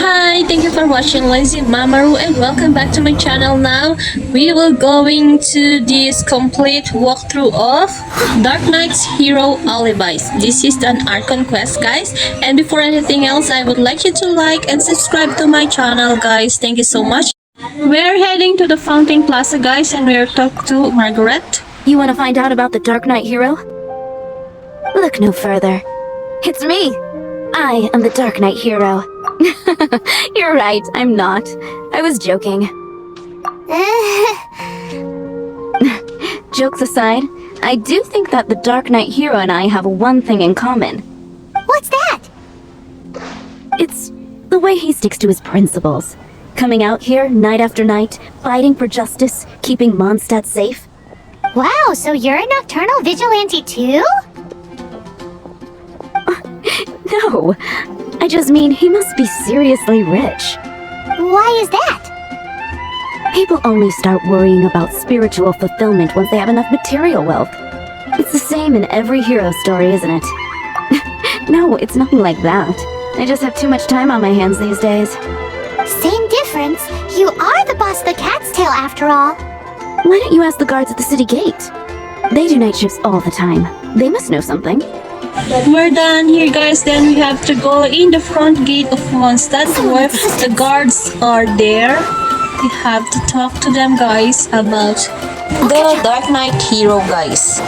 Hi, thank you for watching Lazy Mamaru and welcome back to my channel. Now we will going to this complete walkthrough of Darknight's Hero Alibis. This is an Archon quest, guys, and before anything else I would like you to like and subscribe to my channel, guys. Thank you so much. We're heading to the Fountain Plaza, guys, and we're talking to Margaret. You want to find out about the Darknight hero? Look no further. It's me! I am the Darknight hero. You're right, I'm not. I was joking. Jokes aside, I do think that the Darknight hero and I have one thing in common. What's that? It's the way he sticks to his principles. Coming out here night after night, fighting for justice, keeping Mondstadt safe. Wow, so you're a nocturnal vigilante too? No, I just mean he must be seriously rich. Why is that? People only start worrying about spiritual fulfillment once they have enough material wealth. It's the same in every hero story, isn't it? No, it's nothing like that. I just have too much time on my hands these days. Same difference. You are the boss of the Cat's Tail after all. Why don't you ask the guards at the city gate? They do night shifts all the time. They must know something. We're done here, guys. Then we have to go in the front gate of Mondstadt where the guards are there. We have to talk to them, guys, about the Darknight hero, guys.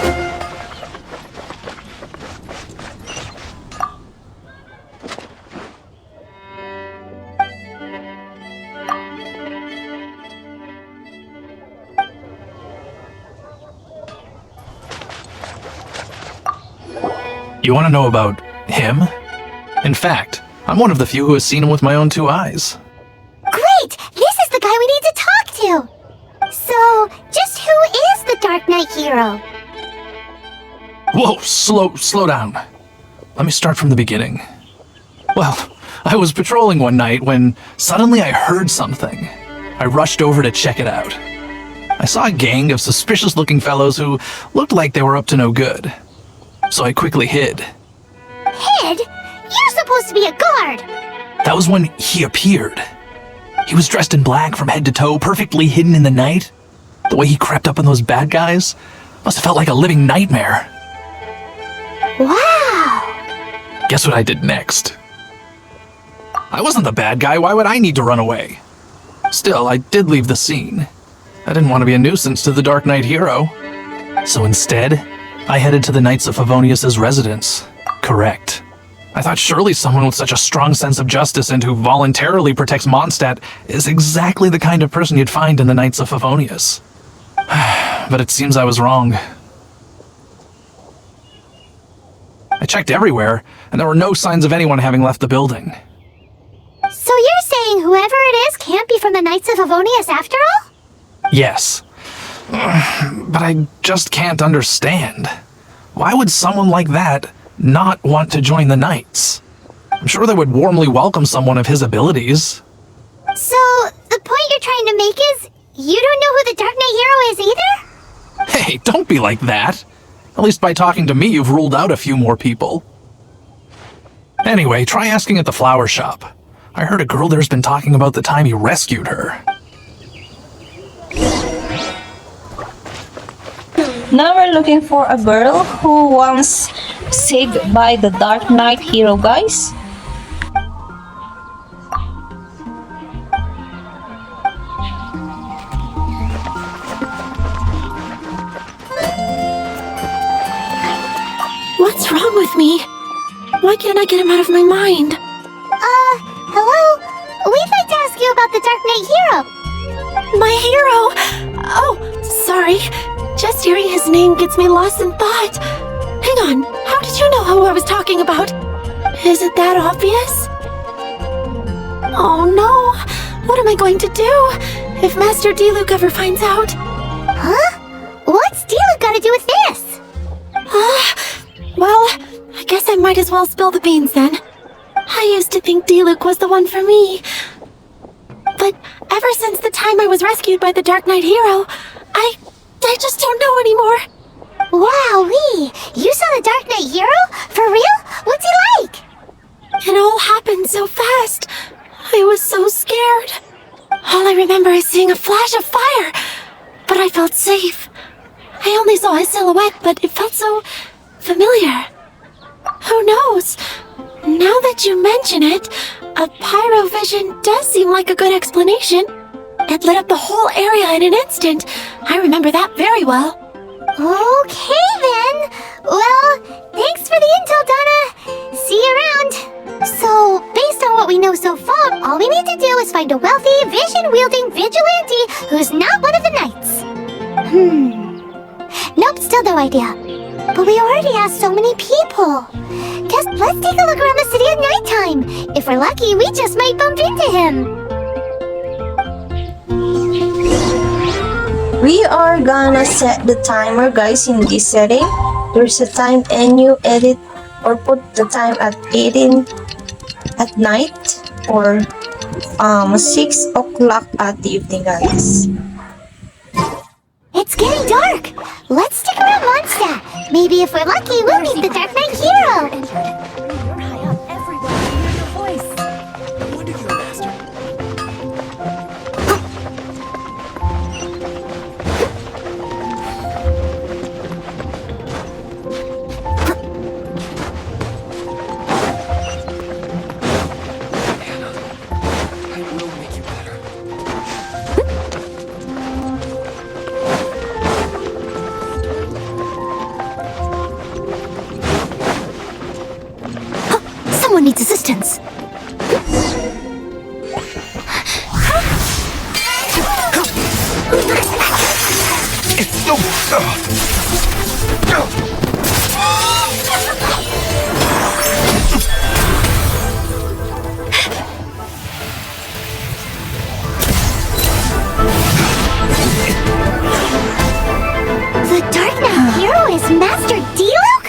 You want to know about him? In fact, I'm one of the few who has seen him with my own two eyes. Great! This is the guy we need to talk to! So, just who is the Darknight hero? Whoa, slow down. Let me start from the beginning. Well, I was patrolling one night when suddenly I heard something. I rushed over to check it out. I saw a gang of suspicious-looking fellows who looked like they were up to no good. So I quickly hid. Hid? You're supposed to be a guard! That was when he appeared. He was dressed in black from head to toe, perfectly hidden in the night. The way he crept up on those bad guys must have felt like a living nightmare. Wow! Guess what I did next? I wasn't the bad guy, why would I need to run away? Still, I did leave the scene. I didn't want to be a nuisance to the Darknight hero. So instead, I headed to the Knights of Favonius' residence. Correct. I thought surely someone with such a strong sense of justice and who voluntarily protects Mondstadt is exactly the kind of person you'd find in the Knights of Favonius. But it seems I was wrong. I checked everywhere, and there were no signs of anyone having left the building. So you're saying whoever it is can't be from the Knights of Favonius after all? Yes. But I just can't understand. Why would someone like that not want to join the Knights? I'm sure they would warmly welcome someone of his abilities. So, the point you're trying to make is, you don't know who the Darknight hero is either? Hey, don't be like that. At least by talking to me, you've ruled out a few more people. Anyway, try asking at the flower shop. I heard a girl there's been talking about the time he rescued her. Now we're looking for a girl who was saved by the Darknight hero, guys. What's wrong with me? Why can't I get him out of my mind? Hello? We'd like to ask you about the Darknight hero. My hero! Oh, sorry. Just hearing his name gets me lost in thought. Hang on, how did you know who I was talking about? Is it that obvious? Oh no, what am I going to do if Master Diluc ever finds out? Huh? What's Diluc got to do with this? Well, I guess I might as well spill the beans then. I used to think Diluc was the one for me. But ever since the time I was rescued by the Darknight hero, I just don't know anymore. Wowee! You saw the Darknight hero? For real? What's he like? It all happened so fast. I was so scared. All I remember is seeing a flash of fire, but I felt safe. I only saw his silhouette, but it felt so familiar. Who knows? Now that you mention it, a pyro vision does seem like a good explanation. It lit up the whole area in an instant. I remember that very well. Okay then. Well, thanks for the intel, Donna. See you around. So, based on what we know so far, all we need to do is find a wealthy, vision-wielding vigilante who's not one of the knights. Nope, still no idea. But we already asked so many people. Guess let's take a look around the city at nighttime. If we're lucky, we just might bump into him. We are gonna set the timer, guys, in this setting. There's a time and you edit or put the time at 18 at night or 6 o'clock at the evening, guys. It's getting dark. Let's stick around Mondstadt. Maybe if we're lucky, we'll meet the Dark Knight hero. You're high up. Everyone can hear your voice. No wonder you're a master. Anna, I will make you better. Someone needs assistance. The Dark Knight hero is Master Diluc?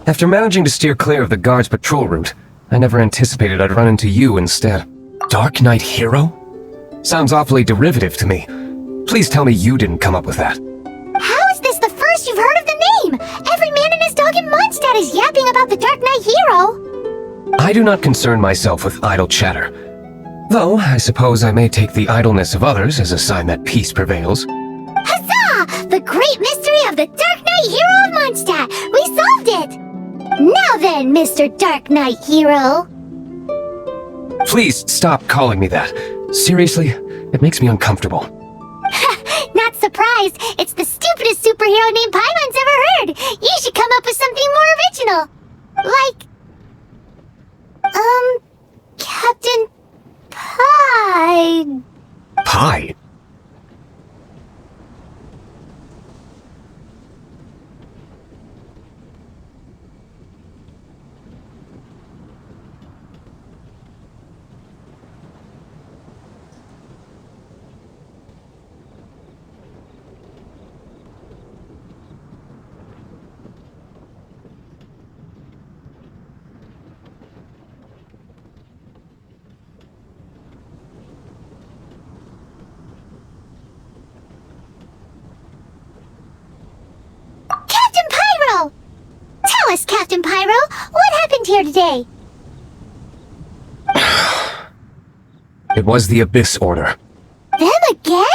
After managing to steer clear of the guard's patrol route, I never anticipated I'd run into you instead. Dark Knight Hero? Sounds awfully derivative to me. Please tell me you didn't come up with that. How is this the first you've heard of the name? Every man and his dog in Mondstadt is yapping about the Dark Knight hero. I do not concern myself with idle chatter. Though, I suppose I may take the idleness of others as a sign that peace prevails. Huzzah! The great mystery of the Dark Knight hero of Mondstadt! We solved it! Now then, Mr. Dark Knight hero. Please stop calling me that. Seriously, it makes me uncomfortable. Not surprised. It's the stupidest superhero name Paimon's ever heard. You should come up with something more original. Like, Captain Pie. Pie? Captain Pyro! Tell us, Captain Pyro, what happened here today? It was the Abyss Order. Them again?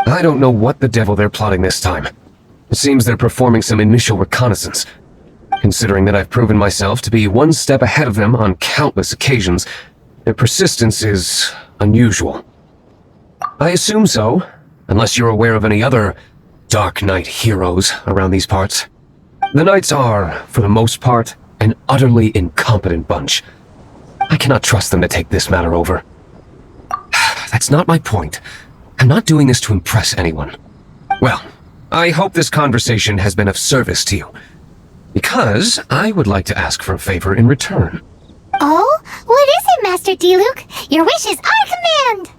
I don't know what the devil they're plotting this time. It seems they're performing some initial reconnaissance. Considering that I've proven myself to be one step ahead of them on countless occasions, their persistence is unusual. I assume so, unless you're aware of any other Dark Knight heroes around these parts. The Knights are, for the most part, an utterly incompetent bunch. I cannot trust them to take this matter over. That's not my point. I'm not doing this to impress anyone. Well, I hope this conversation has been of service to you, because I would like to ask for a favor in return. Oh? What is it, Master Diluc? Your wish is our command!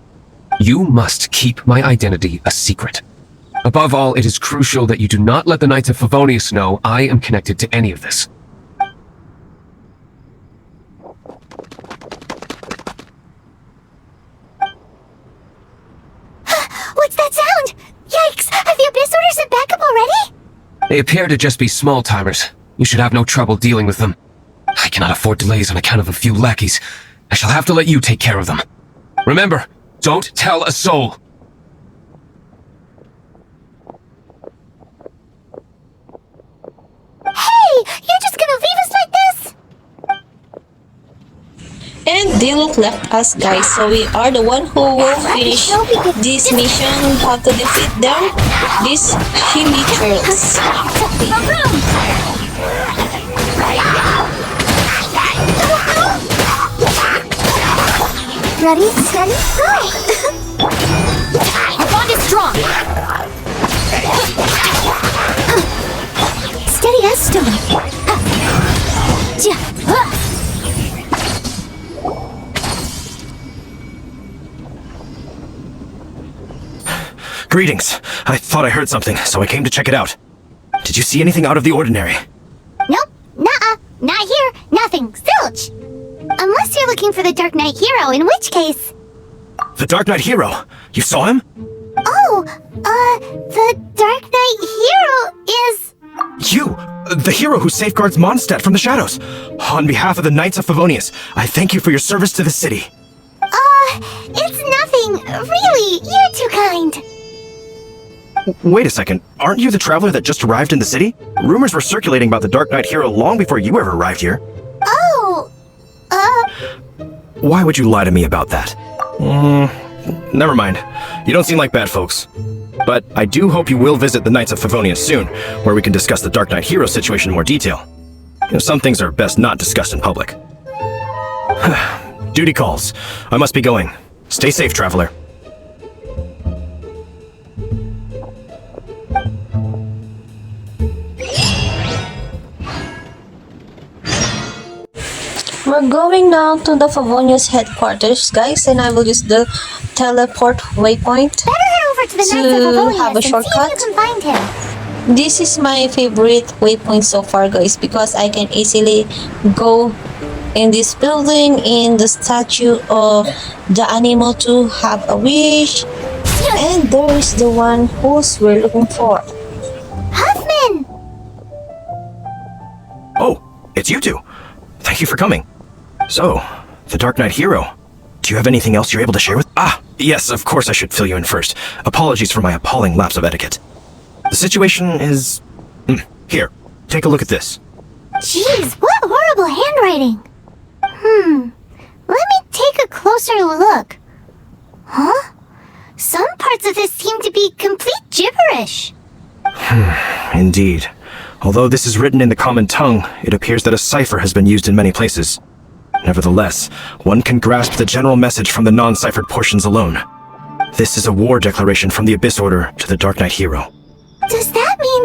You must keep my identity a secret. Above all, it is crucial that you do not let the Knights of Favonius know I am connected to any of this. What's that sound? Yikes! Have the Abyss Order sent backup already? They appear to just be small-timers. You should have no trouble dealing with them. I cannot afford delays on account of a few lackeys. I shall have to let you take care of them. Remember, don't tell a soul. Hey, you're just gonna leave us like this? And Diluc left us, guys, so we are the one who will finish this mission. We have to defeat them, these chili turtles. Ready, steady, go! Our bond is strong. Steady as stone. Greetings. I thought I heard something, so I came to check it out. Did you see anything out of the ordinary? Nope, nuh-uh, not here, nothing, zilch! Unless you're looking for the Darknight hero, in which case... The Darknight hero! You saw him? Oh, the Darknight hero is... You! The hero who safeguards Mondstadt from the shadows! On behalf of the Knights of Favonius, I thank you for your service to the city. It's nothing, really, you're too kind. Wait a second, aren't you the traveler that just arrived in the city? Rumors were circulating about the Darknight hero long before you ever arrived here. Oh, Why would you lie to me about that? Never mind. You don't seem like bad folks. But I do hope you will visit the Knights of Favonius soon, where we can discuss the Darknight hero situation in more detail. You know, some things are best not discussed in public. Duty calls. I must be going. Stay safe, traveler. We're going now to the Favonius headquarters, guys, and I will use the teleport waypoint. better head over to the Knights of To Favonius have a and see shortcut? if you can find him. This is my favorite waypoint so far, guys, because I can easily go in this building, in the statue of the animal to have a wish, and there is the one who's we're looking for. Huffman! Oh, it's you two. Thank you for coming. So, the Darknight hero. Do you have anything else you're able to share with? Ah, yes, of course I should fill you in first. Apologies for my appalling lapse of etiquette. The situation is... Here, take a look at this. Jeez, what horrible handwriting! Let me take a closer look. Huh? Some parts of this seem to be complete gibberish. Indeed. Although this is written in the common tongue, it appears that a cipher has been used in many places. Nevertheless, one can grasp the general message from the non-ciphered portions alone. This is a war declaration from the Abyss Order to the Darknight hero. Does that mean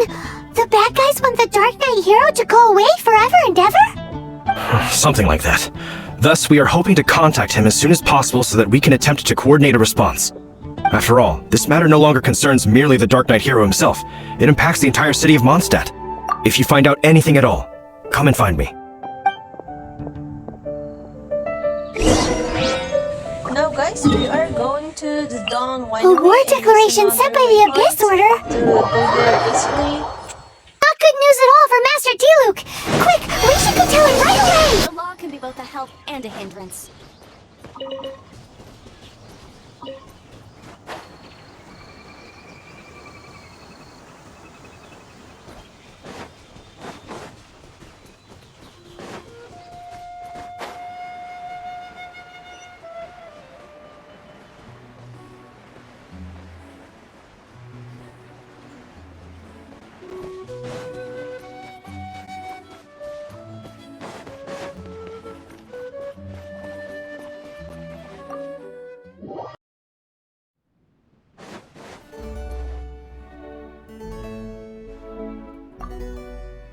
the bad guys want the Darknight hero to go away forever and ever? Something like that. Thus, we are hoping to contact him as soon as possible so that we can attempt to coordinate a response. After all, this matter no longer concerns merely the Darknight hero himself. It impacts the entire city of Mondstadt. If you find out anything at all, come and find me. Now, guys, we are going to the Dawn Winery. A war declaration sent by the Abyss Order? To go there easily. Not good news at all for Master Diluc! Quick, we should go tell him right away! The law can be both a help and a hindrance.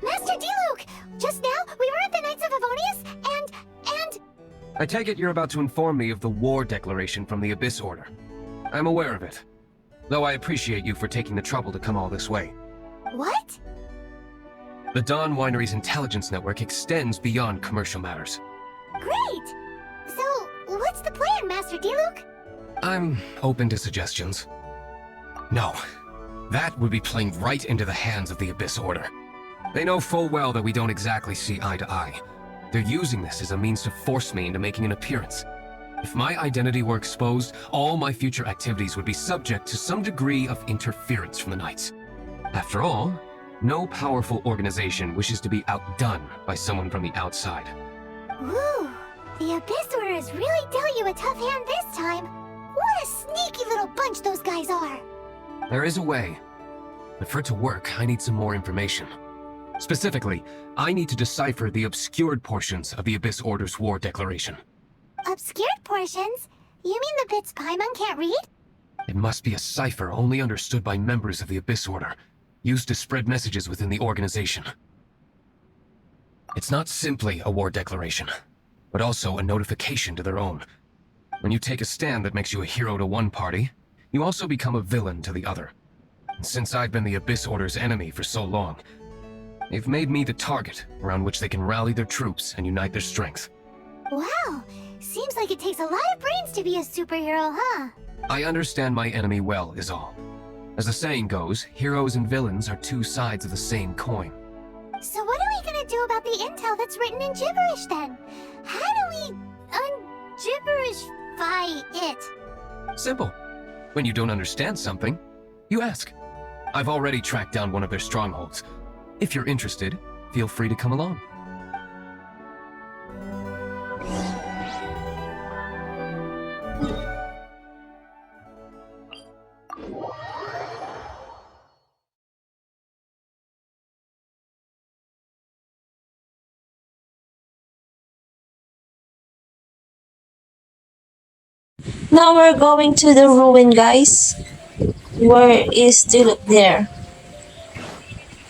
Master Diluc! Just now, we were at the Knights of Favonius, and... I take it you're about to inform me of the war declaration from the Abyss Order. I'm aware of it, though I appreciate you for taking the trouble to come all this way. What? The Dawn Winery's intelligence network extends beyond commercial matters. Great! So, what's the plan, Master Diluc? I'm open to suggestions. No. That would be playing right into the hands of the Abyss Order. They know full well that we don't exactly see eye to eye. They're using this as a means to force me into making an appearance. If my identity were exposed, all my future activities would be subject to some degree of interference from the Knights. After all, no powerful organization wishes to be outdone by someone from the outside. Ooh, the Abyss Order has really dealt you a tough hand this time. What a sneaky little bunch those guys are. There is a way, but for it to work, I need some more information. Specifically, I need to decipher the obscured portions of the Abyss Order's war declaration. Obscured portions? You mean the bits Paimon can't read? It must be a cipher only understood by members of the Abyss Order, used to spread messages within the organization. It's not simply a war declaration, but also a notification to their own. When you take a stand that makes you a hero to one party, you also become a villain to the other. And since I've been the Abyss Order's enemy for so long, they've made me the target around which they can rally their troops and unite their strength. Wow, seems like it takes a lot of brains to be a superhero, huh? I understand my enemy well, is all. As the saying goes, heroes and villains are two sides of the same coin. So what are we gonna do about the intel that's written in gibberish then? How do we un-gibberishify it? Simple. When you don't understand something, you ask. I've already tracked down one of their strongholds. If you're interested, feel free to come along. Now we're going to the ruin, guys. Where is Diluc there?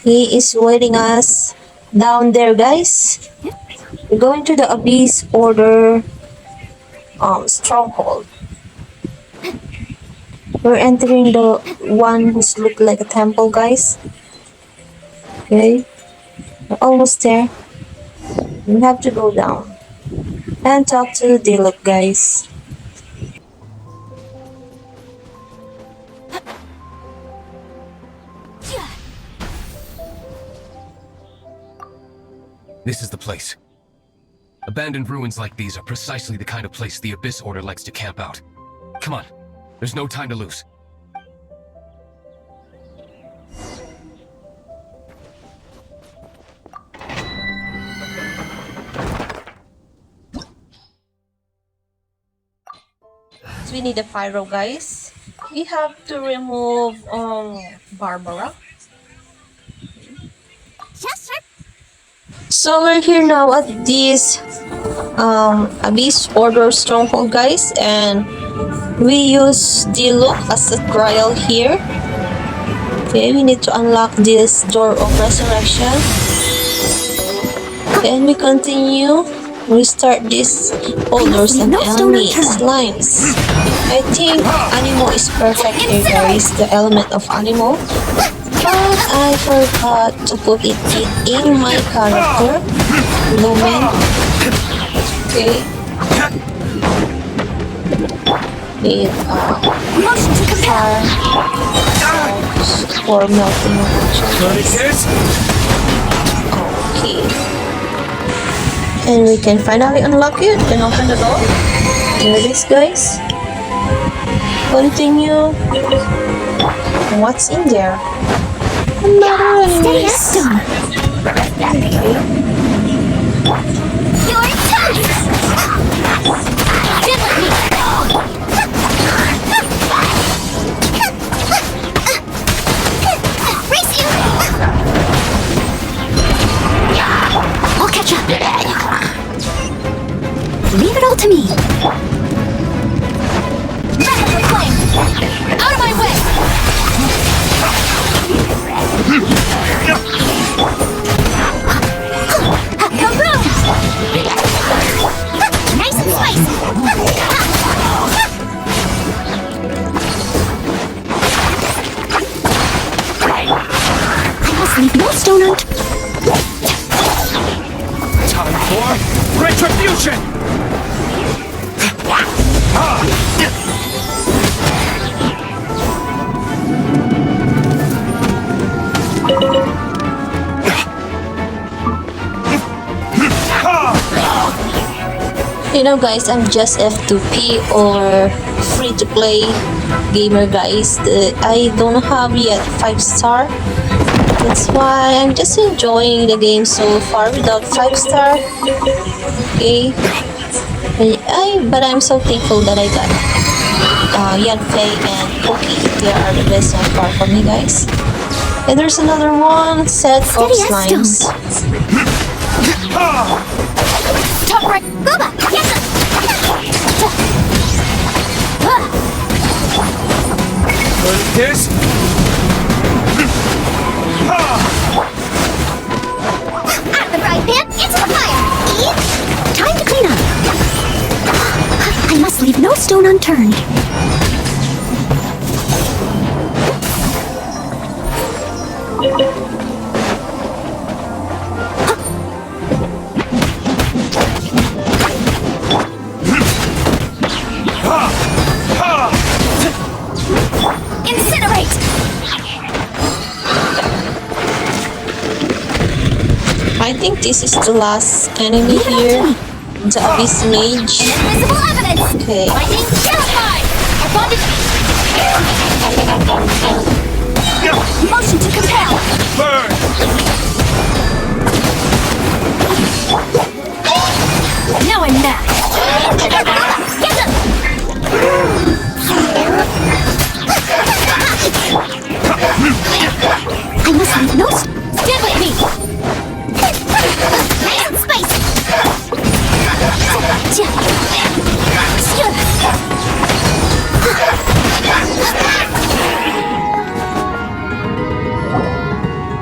He is waiting us down there, guys. We're going to the Abyss Order stronghold. We're entering the one who's looked like a temple, guys. Okay. We're almost there. We have to go down and talk to Diluc, guys. This is the place. Abandoned ruins like these are precisely the kind of place the Abyss Order likes to camp out. Come on, there's no time to lose. So we need a pyro, guys. We have to remove Barbara. Yes, sir. So we're here now at this Abyss Order stronghold, guys, and we use Diluc as a trial here. Okay, we need to unlock this door of resurrection. Then we continue. Restart these holders and enemy slimes. I think Animo is perfect here, guys. The element of Animo. But I forgot to put it in my character. Lumen. Okay. With fire for melting children. Okay. And we can finally unlock it and open the door. Here it is, guys. Continue. What's in there? Another Steady enemies. as stone. Okay. Your turn. Did let me go. Race you. I'll catch up. Leave it all to me. Back up the flame. Out of my way. Kaboom! Nice and spicy. I must leave no stone unturned. Time for retribution! You know guys, I'm just F2P or free to play gamer guys. I don't have yet 5-star. That's why I'm just enjoying the game so far without 5-star. Okay. But I'm so thankful that I got Yanfei and Pokey. They are the best so far for me guys. And there's another one set of slimes. Top right, Booba, get him! This? Out of the frying pan, into the fire! Eve, time to clean up. I must leave no stone unturned. Incinerate! I think this is the last enemy here. The Abyss Mage. Invisible evidence! Okay. Lightning, terrified! Abundant... Motion to compel! Burn! Now I'm mad! Get him! I must leave no... Stand with me! Space!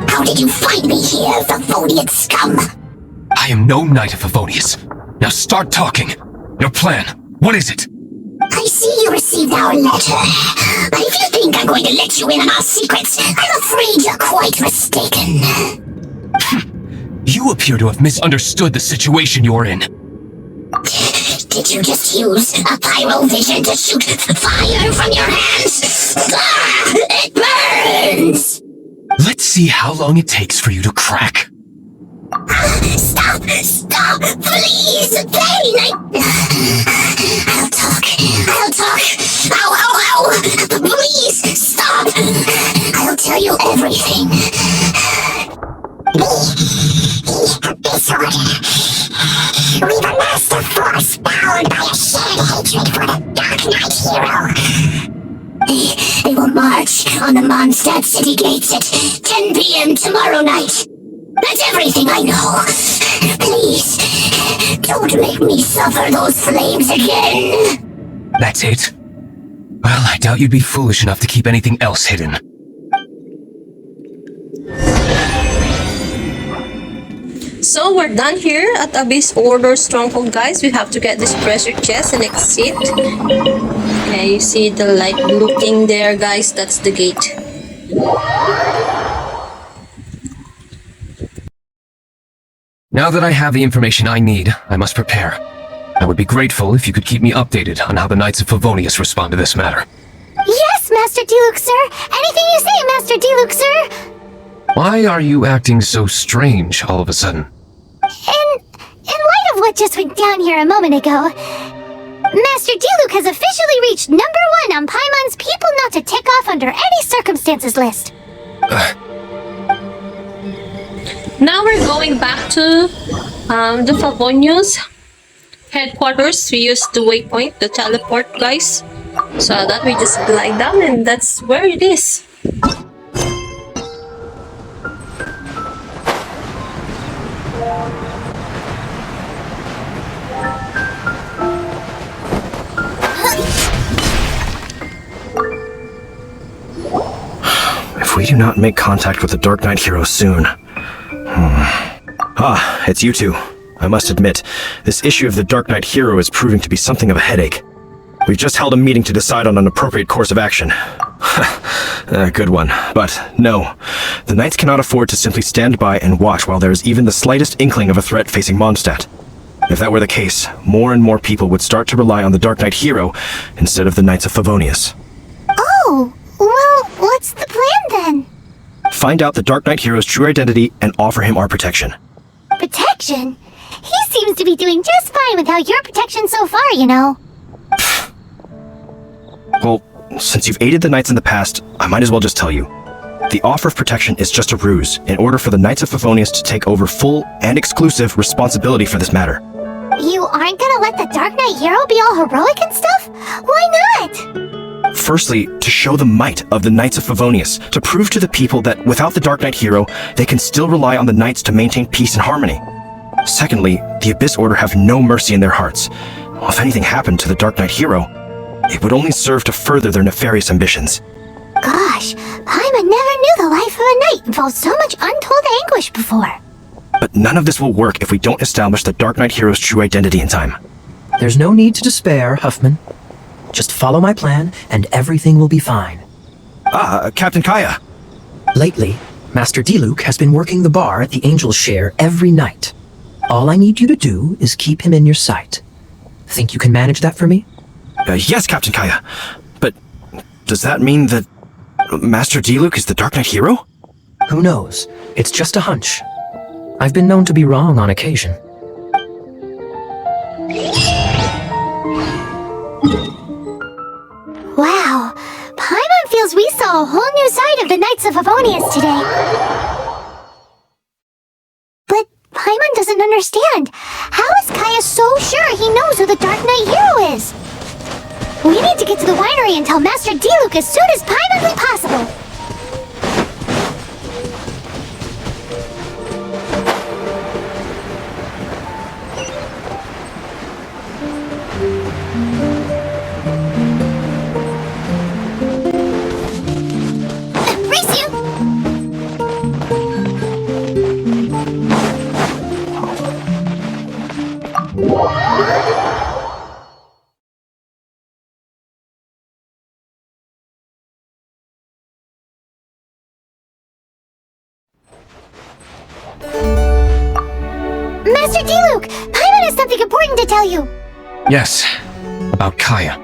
How did you find me here, Favonian scum? I am no Knight of Favonius. Now start talking. Your plan. What is it? I see you received our letter. But if you think I'm going to let you in on our secrets, I'm afraid you're quite mistaken. You appear to have misunderstood the situation you're in. Did you just use a pyro vision to shoot fire from your hands? Ah, it burns! Let's see how long it takes for you to crack. Stop! Stop! Please! Pain! I'll talk! Ow! Ow! Ow! Please! Stop! I'll tell you everything. Disorder. We've a master force bound by a shared hatred for the Darknight hero. They will march on the Mondstadt city gates at 10 p.m. tomorrow night. That's everything I know. Please, don't make me suffer those flames again. That's it? Well, I doubt you'd be foolish enough to keep anything else hidden. So we're done here at Abyss Order Stronghold guys. We have to get this treasure chest and exit. Yeah, you see the light blue thing there guys, that's the gate. Now that I have the information I need, I must prepare. I would be grateful if you could keep me updated on how the Knights of Favonius respond to this matter. Yes, Master Diluc, sir. Anything you say, Master Diluc, sir. Why are you acting so strange all of a sudden? In light of what just went down here a moment ago, Master Diluc has officially reached #1 on Paimon's people not to tick off under any circumstances list. Now we're going back to the Favonius headquarters. We use the waypoint, the teleport guys. So that we just glide down and that's where it is. If we do not make contact with the Darknight hero soon... Ah, it's you two. I must admit, this issue of the Darknight hero is proving to be something of a headache. We've just held a meeting to decide on an appropriate course of action. A good one. But no, the Knights cannot afford to simply stand by and watch while there is even the slightest inkling of a threat facing Mondstadt. If that were the case, more and more people would start to rely on the Darknight hero instead of the Knights of Favonius. Oh, well, what's the plan then? Find out the Darknight hero's true identity and offer him our protection. Protection? He seems to be doing just fine without your protection so far, you know. Well, since you've aided the Knights in the past, I might as well just tell you. The offer of protection is just a ruse in order for the Knights of Favonius to take over full and exclusive responsibility for this matter. You aren't gonna let the Dark Knight hero be all heroic and stuff? Why not? Firstly, to show the might of the Knights of Favonius, to prove to the people that without the Dark Knight hero, they can still rely on the Knights to maintain peace and harmony. Secondly, the Abyss Order have no mercy in their hearts. If anything happened to the Dark Knight hero, it would only serve to further their nefarious ambitions. Gosh, Paimon never knew the life of a knight involved so much untold anguish before. But none of this will work if we don't establish the Dark Knight hero's true identity in time. There's no need to despair, Huffman. Just follow my plan, and everything will be fine. Captain Kaya. Lately, Master Diluc has been working the bar at the Angel's Share every night. All I need you to do is keep him in your sight. Think you can manage that for me? Yes, Captain Kaya. But does that mean that Master Diluc is the Dark Knight hero? Who knows? It's just a hunch. I've been known to be wrong on occasion. Wow, Paimon feels we saw a whole new side of the Knights of Favonius today. But Paimon doesn't understand. How is Kaya so sure he knows who the Dark Knight hero is? We need to get to the winery and tell Master Diluc as soon as Paimonly possible. Embrace you! Master Diluc, Paimon has something important to tell you. Yes, about Kaya.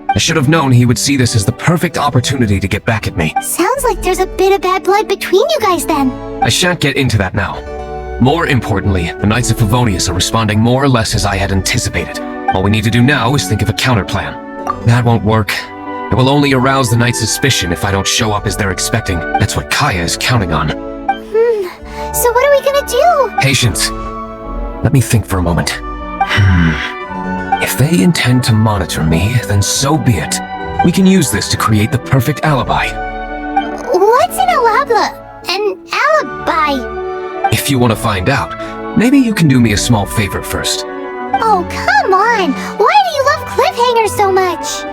I should have known he would see this as the perfect opportunity to get back at me. Sounds like there's a bit of bad blood between you guys then. I shan't get into that now. More importantly, the Knights of Favonius are responding more or less as I had anticipated. All we need to do now is think of a counterplan. That won't work. It will only arouse the Knights' suspicion if I don't show up as they're expecting. That's what Kaya is counting on. So what are we gonna do? Patience. Let me think for a moment. If they intend to monitor me, then so be it. We can use this to create the perfect alibi. What's an alibi? If you want to find out, maybe you can do me a small favor first. Oh, come on! Why do you love cliffhangers so much?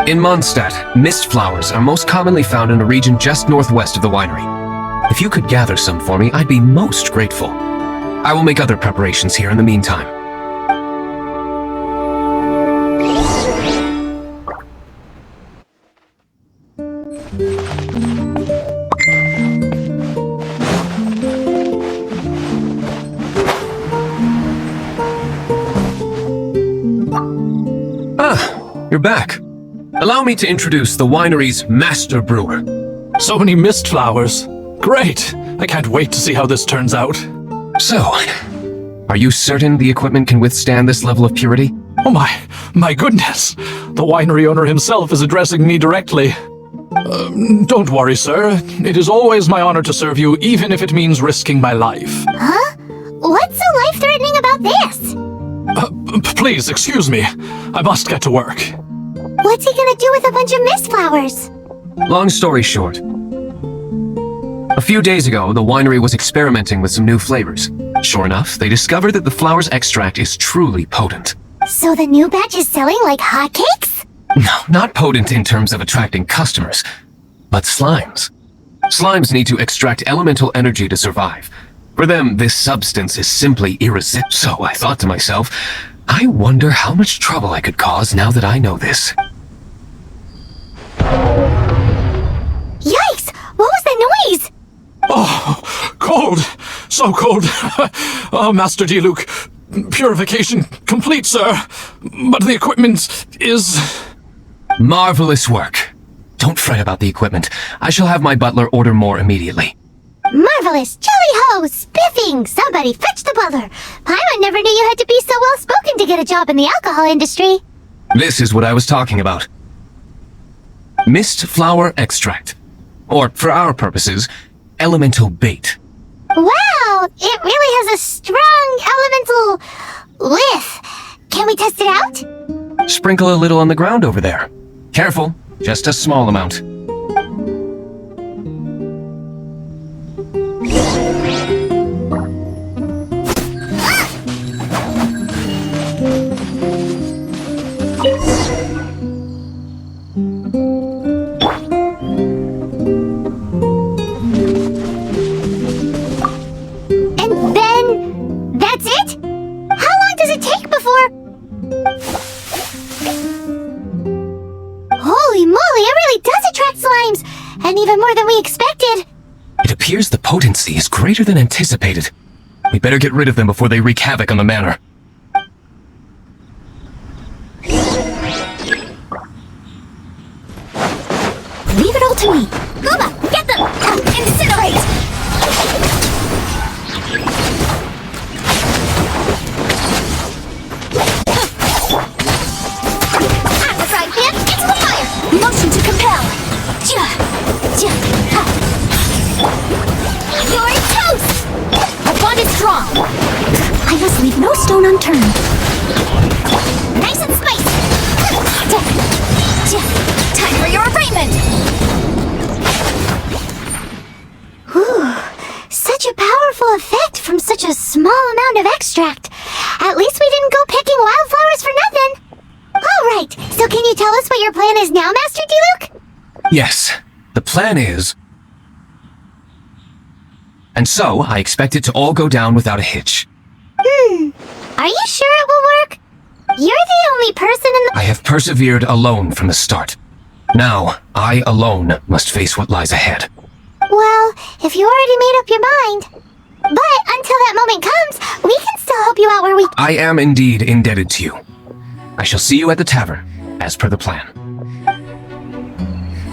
In Mondstadt, mist flowers are most commonly found in a region just northwest of the winery. If you could gather some for me, I'd be most grateful. I will make other preparations here in the meantime. You're back. Allow me to introduce the winery's master brewer. So many mist flowers. Great! I can't wait to see how this turns out. So, are you certain the equipment can withstand this level of purity? Oh my goodness! The winery owner himself is addressing me directly. Don't worry, sir. It is always my honor to serve you, even if it means risking my life. Huh? What's so life-threatening about this? Please, excuse me. I must get to work. What's he gonna do with a bunch of mist flowers? Long story short. A few days ago, the winery was experimenting with some new flavors. Sure enough, they discovered that the flower's extract is truly potent. So the new batch is selling like hotcakes? No, not potent in terms of attracting customers, but slimes. Slimes need to extract elemental energy to survive. For them, this substance is simply irresistible. So I thought to myself, I wonder how much trouble I could cause now that I know this. Yikes! What was that noise? Oh, cold! So cold! Oh, Master Diluc, purification complete, sir. But the equipment is... Marvelous work. Don't fret about the equipment. I shall have my butler order more immediately. Marvelous! Jolly ho! Spiffing! Somebody fetch the butler! Paimon never knew you had to be so well spoken to get a job in the alcohol industry. This is what I was talking about. Mist flower extract. Or, for our purposes, elemental bait. Wow! It really has a strong elemental whiff. Can we test it out? Sprinkle a little on the ground over there. Careful, just a small amount. And then... that's it? How long does it take before... Holy moly, it really does attract slimes! And even more than we expected! It appears the potency is greater than anticipated. We better get rid of them before they wreak havoc on the manor. Leave it all to me! Uma, get them! Incinerate! At the frying pan, into the fire! Motion to compel! You're toast! The bond is strong! I must leave no stone unturned. Nice and spicy! Time for your arraignment! Whew, such a powerful effect from such a small amount of extract. At least we didn't go picking wildflowers for nothing. All right, so can you tell us what your plan is now, Master Diluc? Yes, the plan is... And so, I expect it to all go down without a hitch. Are you sure it will work? You're the only person in the... I have persevered alone from the start. Now, I alone must face what lies ahead. Well, if you already made up your mind. But until that moment comes, we can still help you out where we... I am indeed indebted to you. I shall see you at the tavern, as per the plan.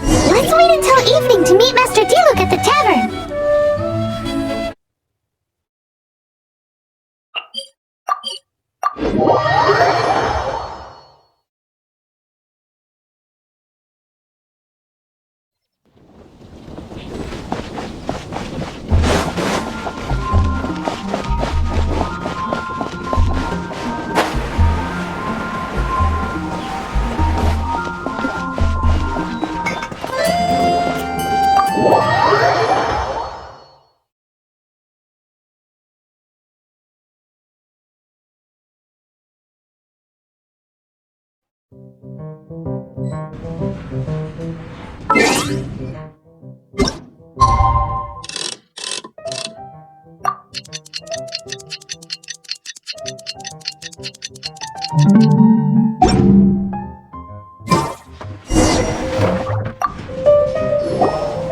Let's wait until evening to meet Master Diluc at the tavern.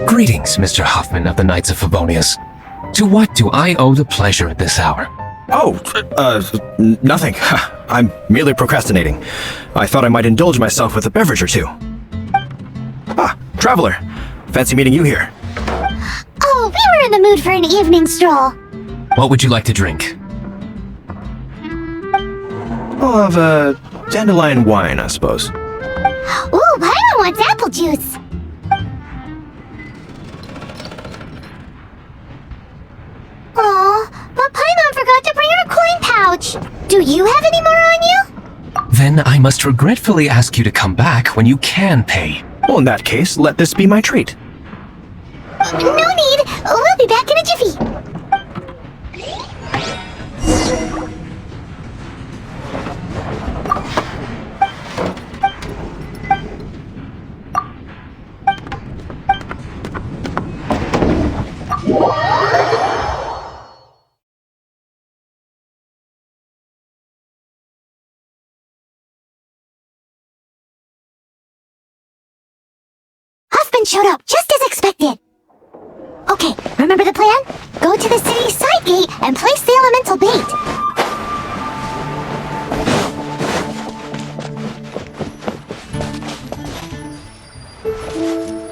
Greetings, Mr. Hoffman of the Knights of Favonius. To what do I owe the pleasure at this hour? Oh, nothing. I'm merely procrastinating. I thought I might indulge myself with a beverage or two. Ah, Traveler. Fancy meeting you here. Oh, we were in the mood for an evening stroll. What would you like to drink? I'll have a dandelion wine, I suppose. Ooh, Paimon wants apple juice. Aw, but Paimon forgot to bring her coin pouch. Do you have any more on you? Then I must regretfully ask you to come back when you can pay. Well, in that case, let this be my treat. No need. We'll be back in a jiffy. Hoffman showed up just as expected. Okay, remember the plan? Go to the city's side gate and place the elemental bait.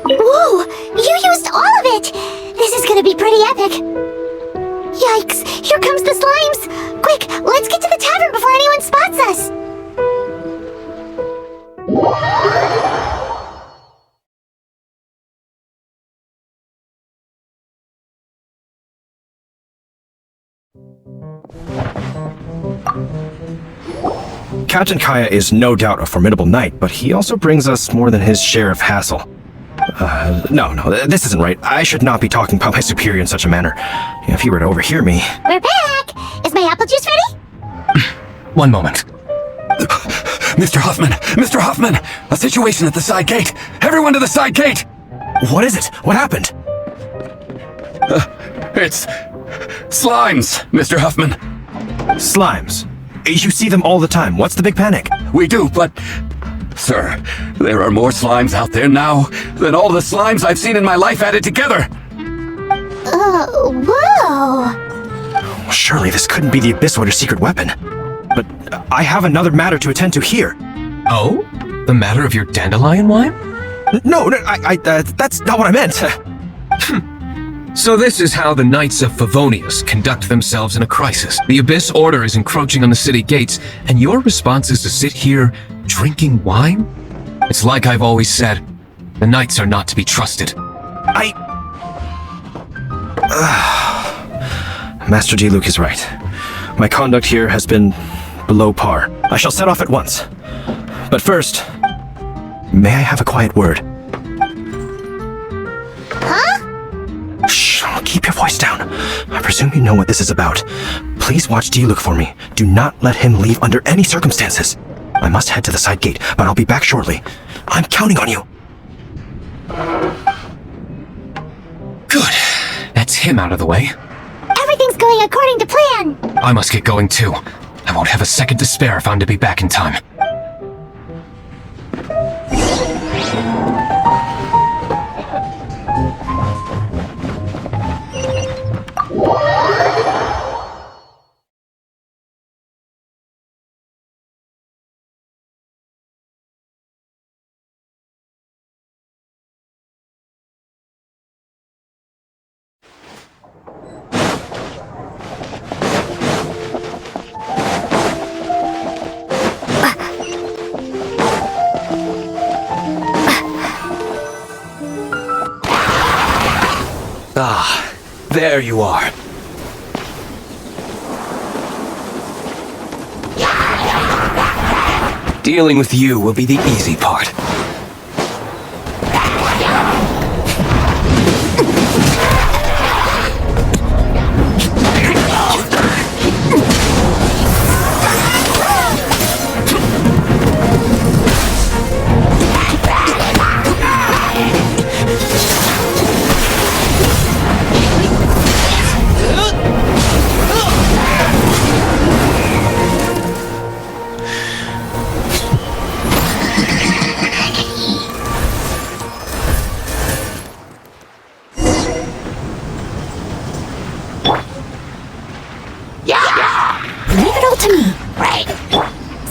Whoa! You used all of it! This is gonna be be pretty epic. Yikes, here comes the slimes! Quick, let's get to the tavern before anyone spots us! Captain Kaya is no doubt a formidable knight, but he also brings us more than his share of hassle. No, this isn't right. I should not be talking about my superior in such a manner. If he were to overhear me... We're back! Is my apple juice ready? One moment. Mr. Huffman! Mr. Huffman! A situation at the side gate! Everyone to the side gate! What is it? What happened? It's... slimes, Mr. Huffman. Slimes. You see them all the time. What's the big panic? We do, but... Sir, there are more slimes out there now than all the slimes I've seen in my life added together! Whoa! Surely this couldn't be the Abyss Warder's secret weapon. But I have another matter to attend to here. Oh? The matter of your dandelion wine? No, that's not what I meant. So this is how the Knights of Favonius conduct themselves in a crisis. The Abyss Order is encroaching on the city gates, and your response is to sit here drinking wine? It's like I've always said, the Knights are not to be trusted. Master D-Luke is right. My conduct here has been below par. I shall set off at once. But first, may I have a quiet word? Shh, keep your voice down. I presume you know what this is about. Please watch D-Luke for me. Do not let him leave under any circumstances. I must head to the side gate, but I'll be back shortly. I'm counting on you. Good. That's him out of the way. Everything's going according to plan! I must get going too. I won't have a second to spare if I'm to be back in time. Ah, there you are. Dealing with you will be the easy part. Leave it all to me. Right.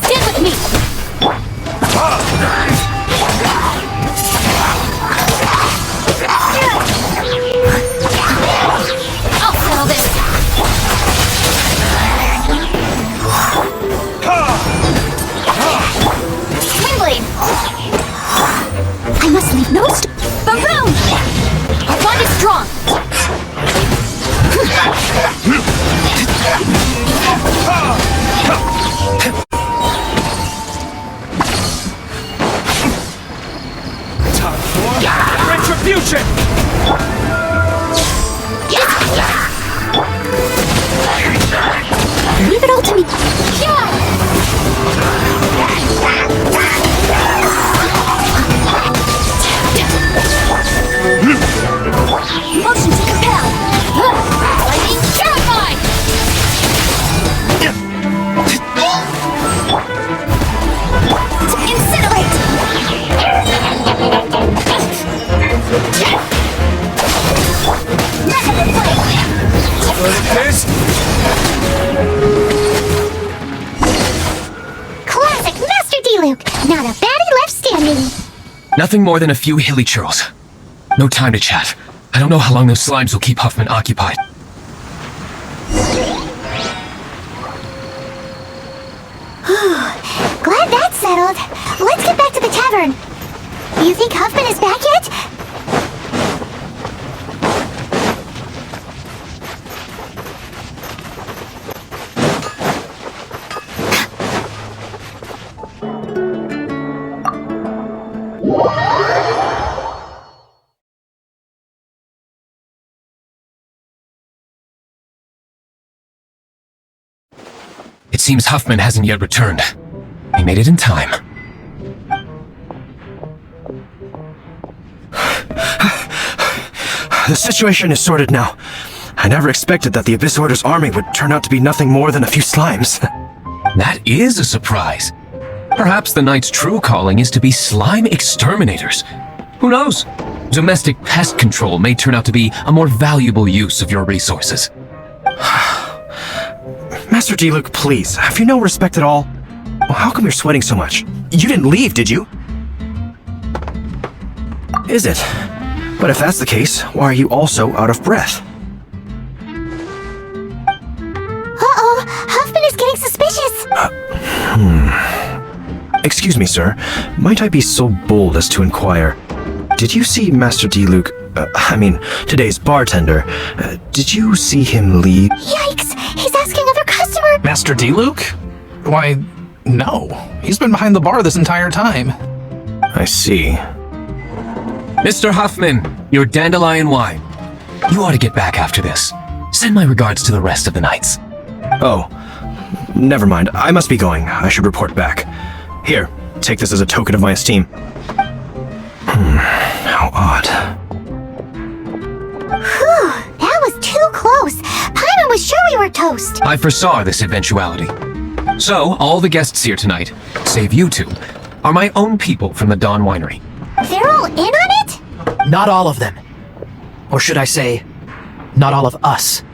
Stand with me. I'll settle this. Twinblade. I must leave no Baroon! Our bond is strong. Retribution! Leave it all to me. Motion to compel. Lightning terrified. To incinerate. Method of flame. Classic Master D-Luke! Not a baddie left standing! Nothing more than a few hilly churls. No time to chat. I don't know how long those slimes will keep Huffman occupied. Glad that's settled. Let's get back to the tavern. You think Huffman is back yet? It seems Huffman hasn't yet returned. He made it in time. The situation is sorted now. I never expected that the Abyss Order's army would turn out to be nothing more than a few slimes. That is a surprise. Perhaps the Knight's true calling is to be slime exterminators. Who knows? Domestic pest control may turn out to be a more valuable use of your resources. Master Diluc, please, have you no respect at all? How come you're sweating so much? You didn't leave, did you? Is it? But if that's the case, why are you also out of breath? Uh-oh, Huffman is getting suspicious. Excuse me, sir. Might I be so bold as to inquire? Did you see Master Diluc, today's bartender, did you see him leave? Yikes, he's asking other customer. Master Diluc? Why, no. He's been behind the bar this entire time. I see. Mr. Huffman, your dandelion wine. You ought to get back after this. Send my regards to the rest of the knights. Oh, never mind. I must be going. I should report back. Here, take this as a token of my esteem. How odd. Whew, that was too close. Paimon was sure we were toast. I foresaw this eventuality. So, all the guests here tonight, save you two, are my own people from the Dawn Winery. They're all in on it? Not all of them. Or should I say, not all of us.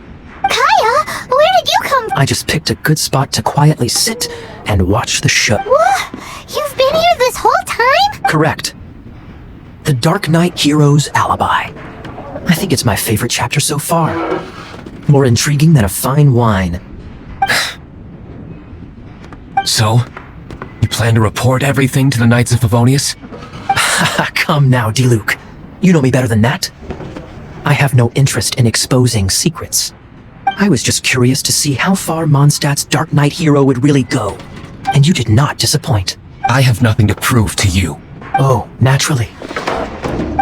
Kaya, where did you come from? I just picked a good spot to quietly sit and watch the show. What? You've been here this whole time? Correct. The Darknight hero's alibi. I think it's my favorite chapter so far. More intriguing than a fine wine. So, you plan to report everything to the Knights of Favonius? Come now, Diluc. You know me better than that. I have no interest in exposing secrets. I was just curious to see how far Mondstadt's Darknight hero would really go. And you did not disappoint. I have nothing to prove to you. Oh, naturally.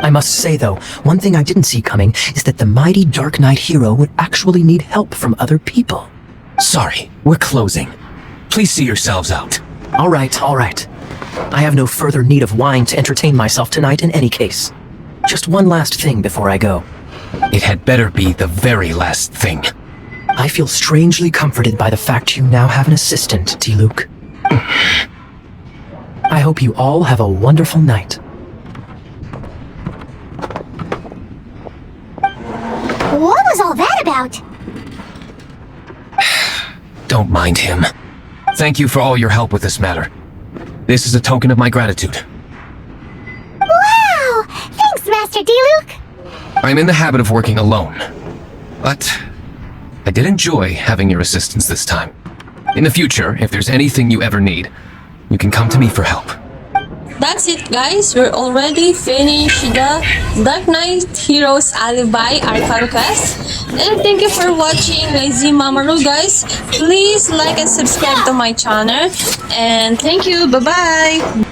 I must say, though, one thing I didn't see coming is that the mighty Darknight hero would actually need help from other people. Sorry, we're closing. Please see yourselves out. All right. I have no further need of wine to entertain myself tonight in any case. Just one last thing before I go. It had better be the very last thing. I feel strangely comforted by the fact you now have an assistant, Diluc. I hope you all have a wonderful night. What was all that about? Don't mind him. Thank you for all your help with this matter. This is a token of my gratitude. Wow! Thanks, Master Diluc! I'm in the habit of working alone, but I did enjoy having your assistance this time. In the future, if there's anything you ever need, you can come to me for help. That's it, guys. We're already finished the Darknight Heroes Alibi Archon quest. And thank you for watching Lazy Mamoru, guys. Please like and subscribe to my channel. And thank you. Bye-bye.